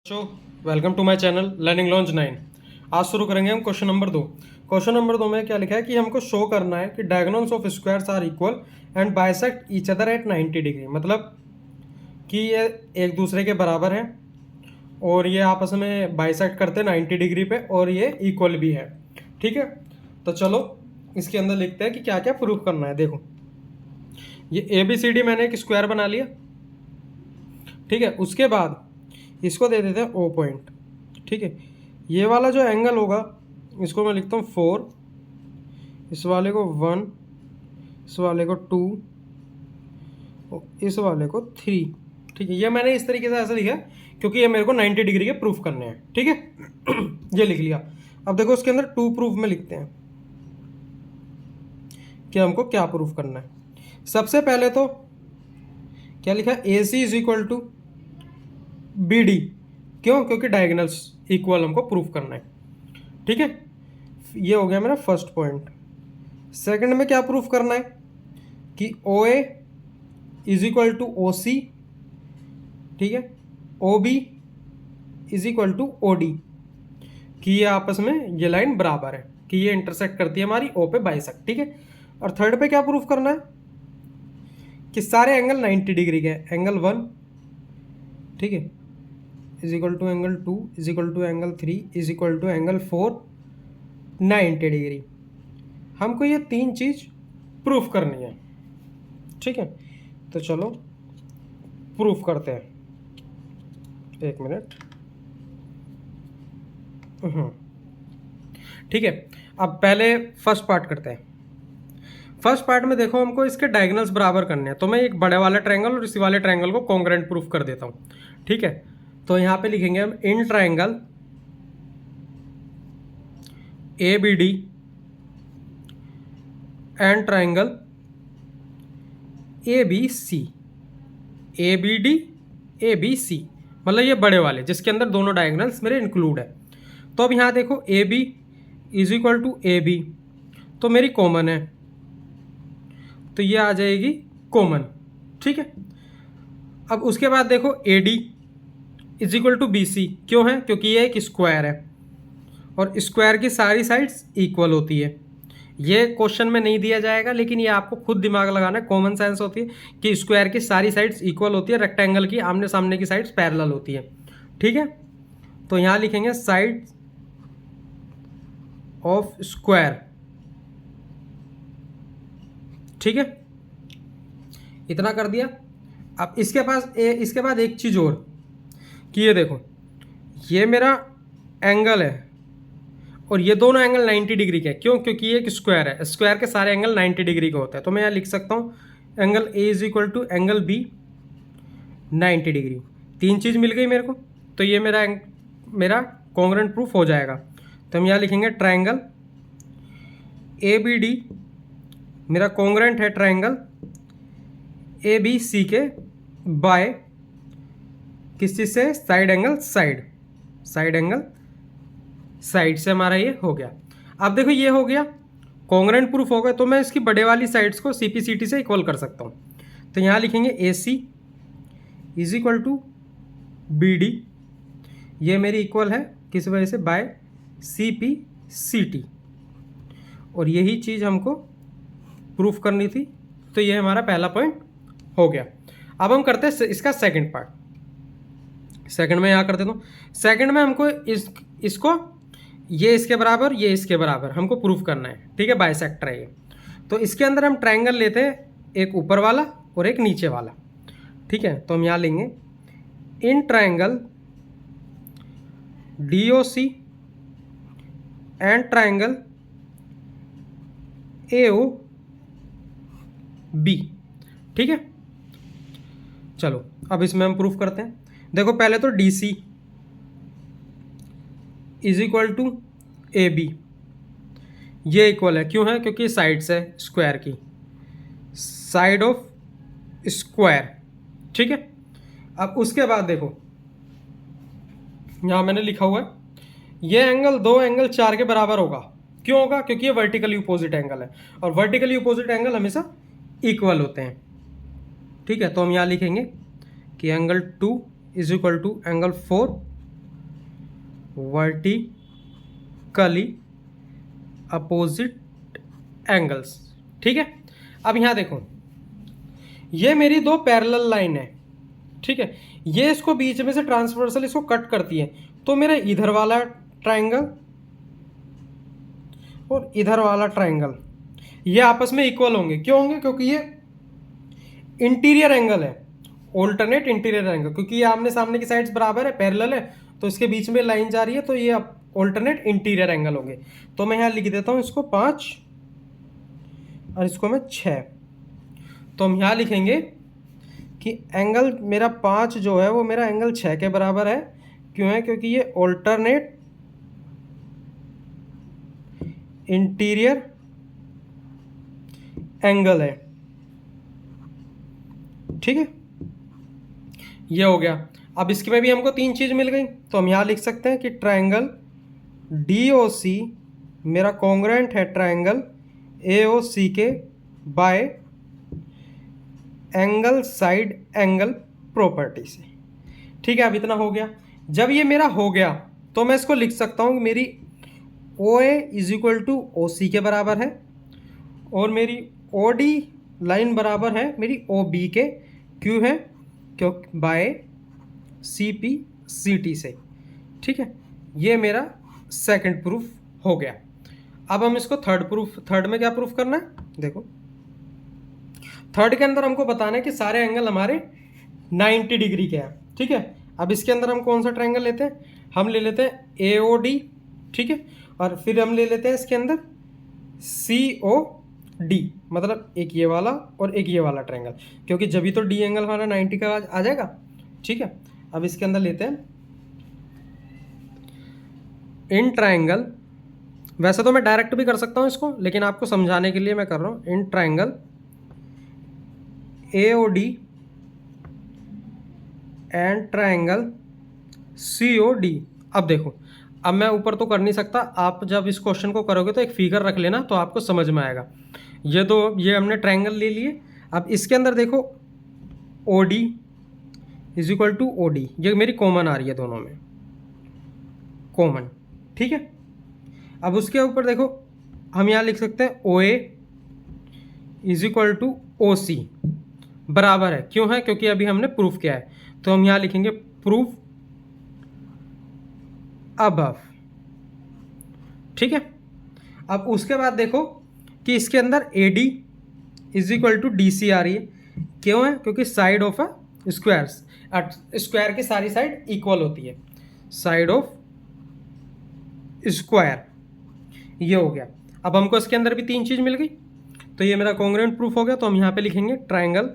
So welcome to my channel learning launch 9। आज शुरू करेंगे हम क्वेश्चन नंबर 2। क्वेश्चन नंबर 2 में क्या लिखा है कि हमको शो करना है कि diagonals of squares are equal and bisect each other at 90 degree. मतलब कि ये एक दूसरे के बराबर हैं और ये आपस में बाइसेक्ट करते हैं 90 डिग्री पे और ये इक्वल भी है। ठीक है, तो चलो इसके अंदर लिखते हैं कि क्या क्या प्रूफ करना है। देखो, ये ABCD मैंने एक स्क्वायर बना लिया। ठीक है, उसके बाद इसको दे देते हैं O पॉइंट। ठीक है, ये वाला जो एंगल होगा इसको मैं लिखता हूँ 4, इस वाले को 1, इस वाले को 2 और इस वाले को 3। ठीक है, ये मैंने इस तरीके से ऐसा लिखा क्योंकि ये मेरे को 90 डिग्री के प्रूफ करने हैं। ठीक है ये लिख लिया। अब देखो उसके अंदर 2 प्रूफ में लिखते हैं कि हमको क्या प्रूफ करना है। सबसे पहले तो क्या लिखा है, AC is equal to BD। क्यों? क्योंकि डायगोनल्स इक्वल हमको प्रूफ करना है। ठीक है, ये हो गया मेरा फर्स्ट पॉइंट। सेकंड में क्या प्रूफ करना है कि OA is equal to OC। ठीक है, OB is equal to OD, कि ये आपस में ये लाइन बराबर है, कि ये इंटरसेक्ट करती है हमारी O पे बाइसेक्ट। ठीक है, और थर्ड पे क्या प्रूफ करना है कि सारे एंगल 90 डिग्री के हैं। एंगल 1 ठीक है is equal to angle 2 is equal to angle 3 is equal to angle 4 90 degree. हमको ये 3 चीज़ प्रूफ करनी है। ठीक है, तो चलो प्रूफ करते हैं। एक मिनट। ठीक है, अब पहले फर्स्ट पार्ट करते हैं। फर्स्ट पार्ट में देखो हमको इसके डायगोनल्स बराबर करने हैं, तो मैं एक बड़े वाला ट्रायंगल और इसी वाले ट्रायंगल को कॉन्ग्रुएंट प्रूफ कर देता हूँ। ठीक है, तो यहाँ पे लिखेंगे हम in triangle ABD and triangle ABC। ABD ABC मतलब ये बड़े वाले जिसके अंदर दोनों डायगोनल्स मेरे इंक्लूड है। तो अब यहाँ देखो AB is equal to AB तो मेरी कॉमन है, तो ये आ जाएगी कॉमन। ठीक है, अब उसके बाद देखो AD is equal to BC। क्यों है? क्योंकि ये एक स्क्वायर है और स्क्वायर की सारी साइड्स इक्वल होती है। ये क्वेश्चन में नहीं दिया जाएगा, लेकिन ये आपको खुद दिमाग लगाना है। कॉमन सेंस होती है कि स्क्वायर की सारी साइड्स इक्वल होती है, रेक्टेंगल की आमने सामने की साइड्स पैरेलल होती है। ठीक है, तो यहाँ लिखेंगे साइड ऑफ स्क्वायर। ठीक है, इतना कर दिया। अब इसके बाद एक चीज़ और कि ये देखो, ये मेरा एंगल है और ये दोनों एंगल 90 डिग्री के हैं। क्यों? क्योंकि ये एक स्क्वायर है, स्क्वायर के सारे एंगल 90 डिग्री के होते हैं। तो मैं यहाँ लिख सकता हूँ angle A is equal to angle B 90 degree. 3 चीज़ मिल गई मेरे को, तो ये मेरा कॉन्ग्रुएंट प्रूफ हो जाएगा। तो हम यहाँ लिखेंगे ट्रायंगल ABD मेरा कॉन्ग्रुएंट है ट्रायंगल ABC के बाय किस चीज़ से? साइड एंगल साइड से हमारा ये हो गया। अब देखो ये हो गया कॉन्ग्रुएंट प्रूफ हो गया, तो मैं इसकी बड़े वाली साइड्स को CPCT से इक्वल कर सकता हूँ। तो यहाँ लिखेंगे AC is equal to BD, ये मेरी इक्वल है किस वजह से? बाय CPCT, और यही चीज़ हमको प्रूफ करनी थी। तो ये हमारा पहला पॉइंट हो गया। अब हम करते हैं इसका सेकंड पार्ट। सेकंड में यहाँ कर देता हूँ। सेकंड में हमको इसको ये इसके बराबर ये इसके बराबर हमको प्रूफ करना है। ठीक है, बाइसेक्टर है ये। तो इसके अंदर हम ट्रायंगल लेते हैं, एक ऊपर वाला और एक नीचे वाला। ठीक है, तो हम यहाँ लेंगे in triangle DOC and triangle AOB। ठीक है, चलो अब इसमें हम प्रूफ करते हैं। देखो पहले तो DC is equal to AB, ये इक्वल है। क्यों है? क्योंकि साइड्स है स्क्वायर की, साइड ऑफ स्क्वायर। ठीक है, अब उसके बाद देखो यहाँ मैंने लिखा हुआ है ये एंगल 2 एंगल 4 के बराबर होगा। क्यों होगा? क्योंकि ये वर्टिकली अपोजिट एंगल है और वर्टिकली अपोजिट एंगल हमेशा इक्वल होते हैं। ठीक है, तो हम यहाँ लिखेंगे कि angle 2 is equal to angle 4 vertically opposite angles. ठीक है, अब यहाँ देखो, ये मेरी दो पैरेलल लाइन है, ठीक है, ये इसको बीच में से ट्रांसवर्सल इसको कट करती है, तो मेरा इधर वाला ट्रायंगल और इधर वाला ट्रायंगल ये आपस में इक्वल होंगे। क्यों होंगे? क्योंकि ये इंटीरियर एंगल है, ऑल्टरनेट इंटीरियर एंगल, क्योंकि ये आमने सामने की साइड्स बराबर है, पैरेलल है, तो इसके बीच में लाइन जा रही है, तो ये ऑल्टरनेट इंटीरियर एंगल होंगे। तो मैं यहाँ लिख देता हूँ इसको 5 और इसको मैं 6। तो हम यहाँ लिखेंगे कि एंगल मेरा 5 जो है वो मेरा एंगल 6 के बराबर है। क्यों है? क्योंकि ये ऑल्टरनेट इंटीरियर एंगल है। ठीक है, ये हो गया। अब इसके में भी हमको 3 चीज मिल गई, तो हम यहां लिख सकते हैं कि ट्रायंगल DOC मेरा कॉन्ग्रुएंट है ट्रायंगल AOC के bye angle side angle property से। ठीक है, अब इतना हो गया। जब ये मेरा हो गया तो मैं इसको लिख सकता हूँ मेरी OA is equal to OC के बराबर है और मेरी OD लाइन बराबर है मेरी OB के। क्यों है? क्यों? बाय CP CT से। ठीक है, ये मेरा सेकंड प्रूफ हो गया। अब हम इसको थर्ड में क्या प्रूफ करना है? देखो, थर्ड के अंदर हमको बताना है कि सारे एंगल हमारे 90 डिग्री के हैं। ठीक है, अब इसके अंदर हम कौन सा ट्रायंगल लेते हैं? हम ले लेते हैं AOD। ठीक है, और फिर हम ले लेते हैं इसके अंदर COD, मतलब एक ये वाला और एक ये वाला ट्रायंगल, क्योंकि जब भी तो डी एंगल हमारा 90 का आ जाएगा। ठीक है, अब इसके अंदर लेते हैं इन ट्रायंगल, वैसे तो मैं डायरेक्ट भी कर सकता हूँ इसको, लेकिन आपको समझाने के लिए मैं कर रहा हूँ in triangle AOD and triangle COD। अब देखो, अब मैं ऊपर तो कर नहीं सकता, आप जब इस क्वेश्चन को करोगे तो एक फिगर रख लेना, तो आपको समझ में आएगा। ये हमने ट्रायंगल ले लिए। अब इसके अंदर देखो OD is equal to OD, ये मेरी कॉमन आ रही है, दोनों में कॉमन। ठीक है, अब उसके ऊपर देखो हम यहाँ लिख सकते हैं OA is equal to OC बराबर है। क्यों है? क्योंकि अभी हमने प्रूफ किया है, तो हम यहाँ लिखेंगे प्रूफ अबव। ठीक है, अब उसके बाद देखो कि इसके अंदर AD is equal to DC आ रही है। क्यों है? क्योंकि साइड ऑफ अ स्क्वायर की सारी साइड इक्वल होती है, साइड ऑफ स्क्वायर। ये हो गया। अब हमको इसके अंदर भी 3 चीज मिल गई, तो ये मेरा कॉन्ग्रुएंट प्रूफ हो गया। तो हम यहाँ पे लिखेंगे ट्रायंगल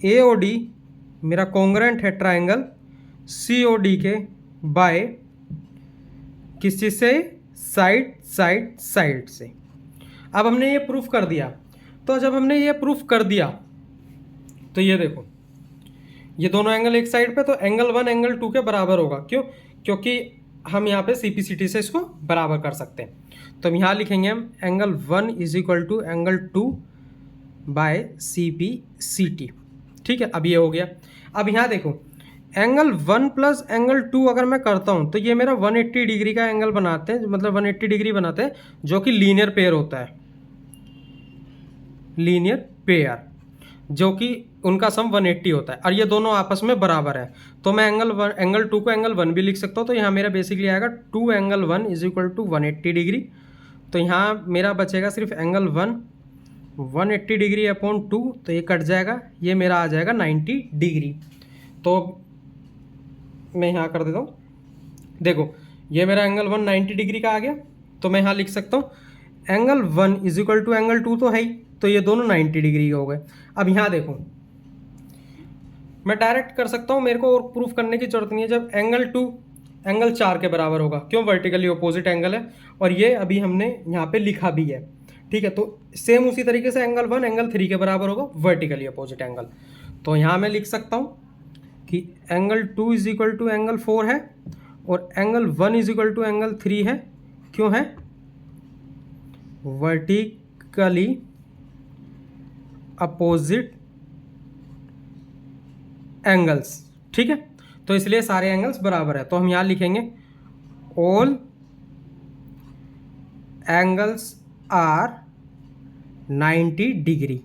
AOD मेरा कॉन्ग्रुएंट है ट्रायंगल COD के बाय किस चीज से? साइड से। अब हमने ये प्रूफ कर दिया। तो जब हमने ये प्रूफ कर दिया तो ये देखो, ये दोनों एंगल एक साइड पे, तो एंगल 1 एंगल 2 के बराबर होगा। क्यों? क्योंकि हम यहाँ पे CPCT से इसको बराबर कर सकते हैं। तो हम यहाँ लिखेंगे हम angle 1 is equal to angle 2 by CPCT। ठीक है, अब ये हो गया। अब यहाँ देखो, एंगल 1 प्लस एंगल 2 अगर मैं करता हूँ तो ये मेरा 180 डिग्री का एंगल बनाते हैं, मतलब 180 डिग्री बनाते हैं, जो कि लीनियर पेयर होता है, लीनियर पेयर, जो कि उनका सम 180 होता है, और ये दोनों आपस में बराबर है। तो मैं एंगल 2 को एंगल 1 भी लिख सकता हूँ। तो यहाँ मेरा बेसिकली आएगा 2 angle 1 is equal to 180 degree. तो यहाँ मेरा बचेगा सिर्फ एंगल 1 180 डिग्री अपॉन 2, तो ये कट जाएगा, ये मेरा आ जाएगा 90 डिग्री। तो मैं यहाँ कर देता हूँ, देखो ये मेरा एंगल 1 90 डिग्री का आ गया। तो मैं यहाँ लिख सकता हूँ angle 1 is equal to angle 2 तो है ही, तो ये दोनों 90 डिग्री के हो गए। अब यहाँ देखो, मैं डायरेक्ट कर सकता हूँ, मेरे को और प्रूफ करने की जरूरत नहीं है। जब एंगल 2 एंगल 4 के बराबर होगा, क्यों? वर्टिकली अपोजिट एंगल है, और ये अभी हमने यहाँ पे लिखा भी है। ठीक है, तो सेम उसी तरीके से एंगल 1 एंगल 3 के बराबर होगा, वर्टिकली अपोजिट एंगल। तो यहाँ मैं लिख सकता हूँ कि angle 2 is equal to angle 4 है और angle 1 is equal to angle 3 है। क्यों है? Vertically opposite angles. ठीक है, तो इसलिए सारे एंगल्स बराबर है। तो हम यहाँ लिखेंगे ऑल एंगल्स आर 90 डिग्री।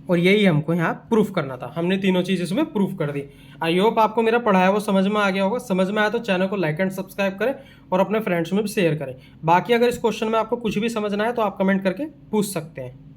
और यही हमको यहाँ प्रूफ करना था। हमने तीनों चीज़ इसमें प्रूफ कर दी। आई होप आपको मेरा पढ़ाया वो समझ में आ गया होगा। समझ में आया तो चैनल को लाइक एंड सब्सक्राइब करें और अपने फ्रेंड्स में भी शेयर करें। बाकी अगर इस क्वेश्चन में आपको कुछ भी समझना है तो आप कमेंट करके पूछ सकते हैं।